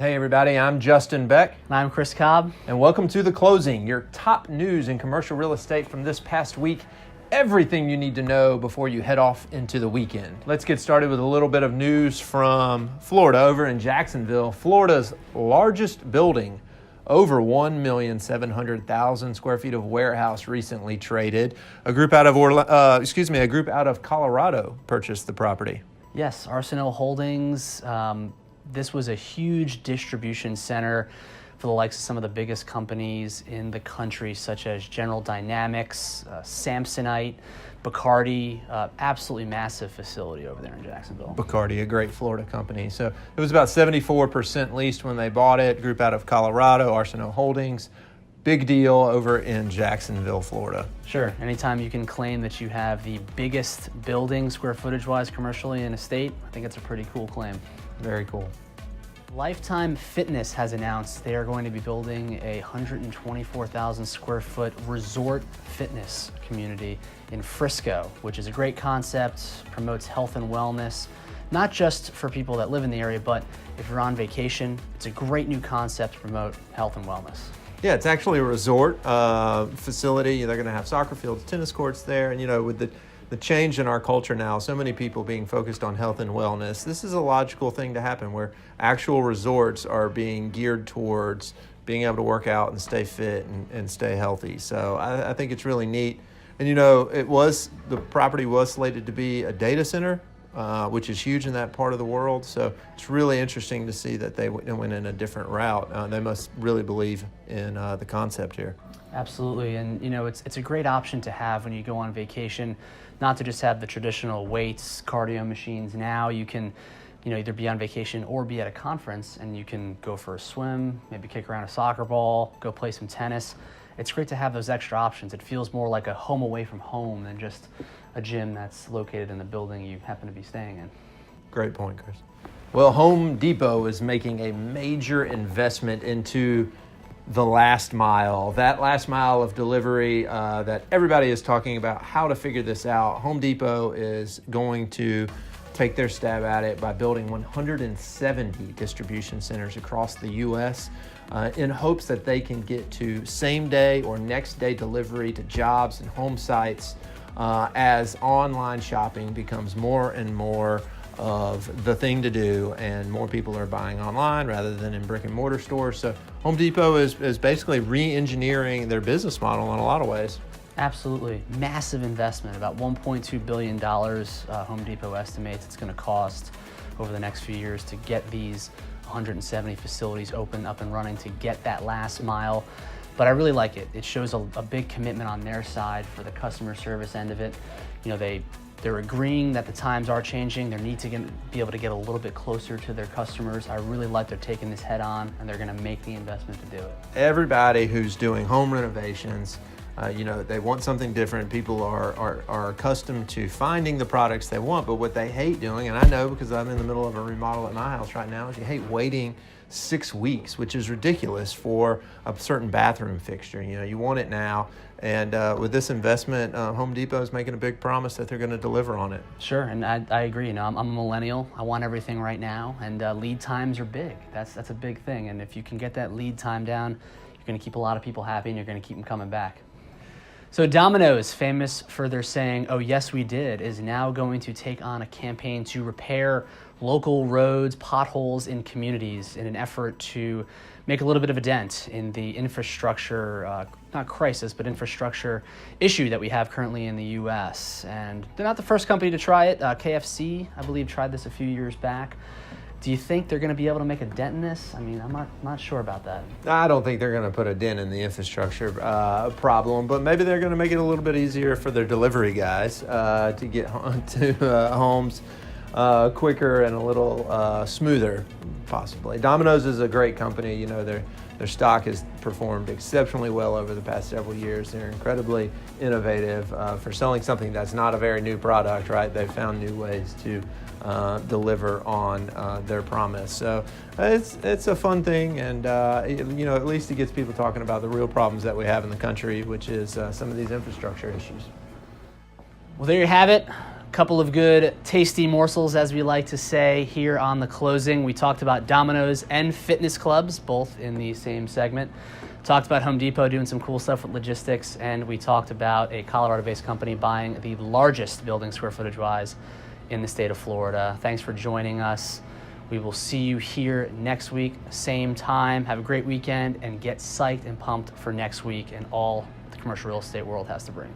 Hey everybody, I'm Justin Beck. And I'm Chris Cobb. And welcome to The Closing, your top news in commercial real estate from this past week. Everything you need to know before you head off into the weekend. Let's get started with a little bit of news from Florida, over in Jacksonville. Florida's largest building, over 1,700,000 square feet of warehouse recently traded. A group out of Colorado purchased the property. Yes, Arsenault Holdings. This was a huge distribution center for the likes of some of the biggest companies in the country, such as General Dynamics, Samsonite, Bacardi. Absolutely massive facility over there in Jacksonville. Bacardi, a great Florida company. So it was about 74% leased when they bought it. Group out of Colorado, Arsenault Holdings. Big deal over in Jacksonville, Florida. Sure. Anytime you can claim that you have the biggest building square footage-wise commercially in a state, I think it's a pretty cool claim. Very cool. Lifetime Fitness has announced they are going to be building a 124,000 square foot resort fitness community in Frisco, which is a great concept, promotes health and wellness, not just for people that live in the area, but if you're on vacation, it's a great new concept to promote health and wellness. Yeah, it's actually a resort facility. They're going to have soccer fields, tennis courts there, and with the change in our culture now, so many people being focused on health and wellness, this is a logical thing to happen where actual resorts are being geared towards being able to work out and stay fit and stay healthy. So I think it's really neat. And the property was slated to be a data center, which is huge in that part of the world. So it's really interesting to see that they went in a different route. They must really believe in the concept here. Absolutely, and it's a great option to have when you go on vacation, not to just have the traditional weights, cardio machines. Now you can, either be on vacation or be at a conference, and you can go for a swim, maybe kick around a soccer ball, go play some tennis. It's great to have those extra options. It feels more like a home away from home than just a gym that's located in the building you happen to be staying in. Great point, Chris. Well, Home Depot is making a major investment into the last mile, that last mile of delivery that everybody is talking about how to figure this out. Home Depot is going to take their stab at it by building 170 distribution centers across the U.S. In hopes that they can get to same day or next day delivery to jobs and home sites as online shopping becomes more and more of the thing to do, and more people are buying online rather than in brick and mortar stores. So Home Depot is basically re-engineering their business model in a lot of ways. Absolutely. Massive investment, about $1.2 billion Home Depot estimates it's going to cost over the next few years to get these 170 facilities open, up and running, to get that last mile. But I really like it. It shows a big commitment on their side for the customer service end of it. They're agreeing that the times are changing. They need to be able to get a little bit closer to their customers. I really like they're taking this head on, and they're going to make the investment to do it. Everybody who's doing home renovations, they want something different. People are accustomed to finding the products they want, but what they hate doing, and I know because I'm in the middle of a remodel at my house right now, is you hate waiting 6 weeks, which is ridiculous for a certain bathroom fixture. You want it now. And with this investment, Home Depot is making a big promise that they're going to deliver on it. Sure, and I agree. I'm a millennial. I want everything right now, and lead times are big. That's a big thing. And if you can get that lead time down, you're going to keep a lot of people happy, and you're going to keep them coming back. So Domino, famous for their saying, "Oh yes, we did," is now going to take on a campaign to repair local roads, potholes in communities in an effort to make a little bit of a dent in the infrastructure, not crisis, but infrastructure issue that we have currently in the U.S. And they're not the first company to try it. KFC, I believe, tried this a few years back. Do you think they're going to be able to make a dent in this? I mean, I'm not sure about that. I don't think they're going to put a dent in the infrastructure problem, but maybe they're going to make it a little bit easier for their delivery guys to get to homes quicker and a little smoother, possibly. Domino's is a great company. Their stock has performed exceptionally well over the past several years. They're incredibly innovative for selling something that's not a very new product, right? They've found new ways to deliver on their promise. So it's a fun thing, and at least it gets people talking about the real problems that we have in the country, which is some of these infrastructure issues. Well, there you have it. Couple of good, tasty morsels, as we like to say here on the closing. We talked about Domino's and fitness clubs, both in the same segment. Talked about Home Depot doing some cool stuff with logistics, and we talked about a Colorado-based company buying the largest building square footage-wise in the state of Florida. Thanks for joining us. We will see you here next week, same time. Have a great weekend, and get psyched and pumped for next week and all the commercial real estate world has to bring.